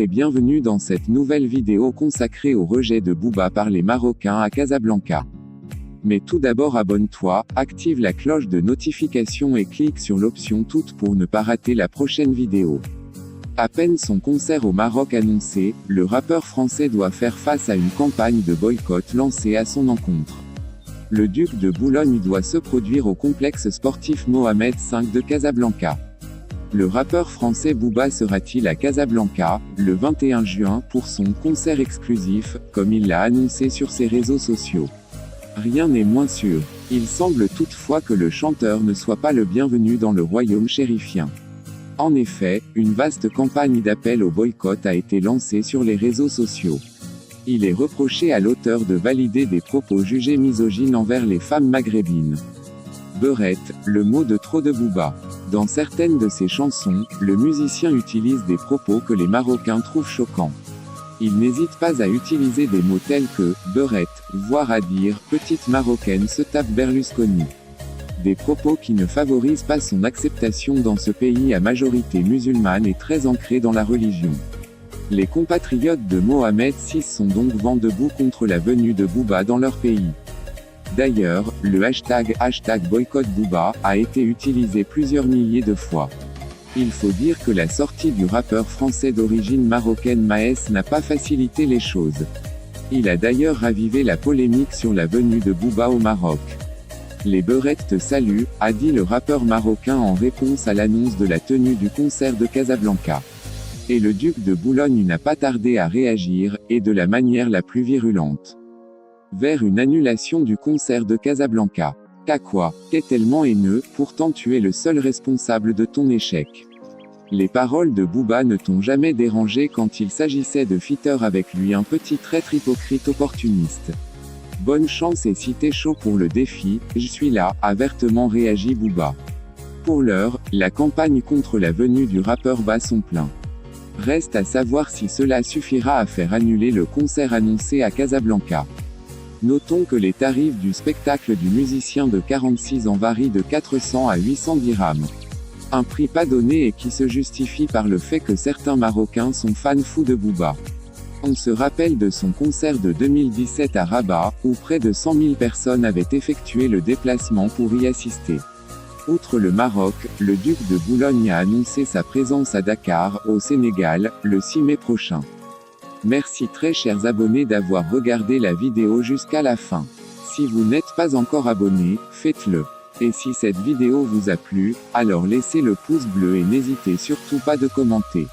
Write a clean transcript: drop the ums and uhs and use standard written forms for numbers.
Bonjour et bienvenue dans cette nouvelle vidéo consacrée au rejet de Booba par les Marocains à Casablanca. Mais tout d'abord abonne-toi, active la cloche de notification et clique sur l'option toutes pour ne pas rater la prochaine vidéo. À peine son concert au Maroc annoncé, le rappeur français doit faire face à une campagne de boycott lancée à son encontre. Le duc de Boulogne doit se produire au complexe sportif Mohamed V de Casablanca. Le rappeur français Booba sera-t-il à Casablanca, le 21 juin, pour son concert exclusif, comme il l'a annoncé sur ses réseaux sociaux? Rien n'est moins sûr. Il semble toutefois que le chanteur ne soit pas le bienvenu dans le royaume chérifien. En effet, une vaste campagne d'appel au boycott a été lancée sur les réseaux sociaux. Il est reproché à l'auteur de valider des propos jugés misogynes envers les femmes maghrébines. Beurette, le mot de trop de Booba. Dans certaines de ses chansons, le musicien utilise des propos que les Marocains trouvent choquants. Il n'hésite pas à utiliser des mots tels que « beurette », voire à dire « petite marocaine se tape Berlusconi ». Des propos qui ne favorisent pas son acceptation dans ce pays à majorité musulmane et très ancré dans la religion. Les compatriotes de Mohamed VI sont donc vent debout contre la venue de Booba dans leur pays. D'ailleurs, le hashtag boycott Booba a été utilisé plusieurs milliers de fois. Il faut dire que la sortie du rappeur français d'origine marocaine Maes n'a pas facilité les choses. Il a d'ailleurs ravivé la polémique sur la venue de Booba au Maroc. Les beurettes te saluent, a dit le rappeur marocain en réponse à l'annonce de la tenue du concert de Casablanca. Et le duc de Boulogne n'a pas tardé à réagir, et de la manière la plus virulente. Vers une annulation du concert de Casablanca. Qu'à quoi? T'es tellement haineux, pourtant tu es le seul responsable de ton échec. Les paroles de Booba ne t'ont jamais dérangé quand il s'agissait de feater avec lui, un petit traître hypocrite opportuniste. Bonne chance et si t'es chaud pour le défi, je suis là, a vertement réagi Booba. Pour l'heure, la campagne contre la venue du rappeur bat son plein. Reste à savoir si cela suffira à faire annuler le concert annoncé à Casablanca. Notons que les tarifs du spectacle du musicien de 46 ans varient de 400 à 800 dirhams. Un prix pas donné et qui se justifie par le fait que certains Marocains sont fans fous de Booba. On se rappelle de son concert de 2017 à Rabat, où près de 100 000 personnes avaient effectué le déplacement pour y assister. Outre le Maroc, le duc de Boulogne a annoncé sa présence à Dakar, au Sénégal, le 6 mai prochain. Merci très chers abonnés d'avoir regardé la vidéo jusqu'à la fin. Si vous n'êtes pas encore abonné, faites-le. Et si cette vidéo vous a plu, alors laissez le pouce bleu et n'hésitez surtout pas de commenter.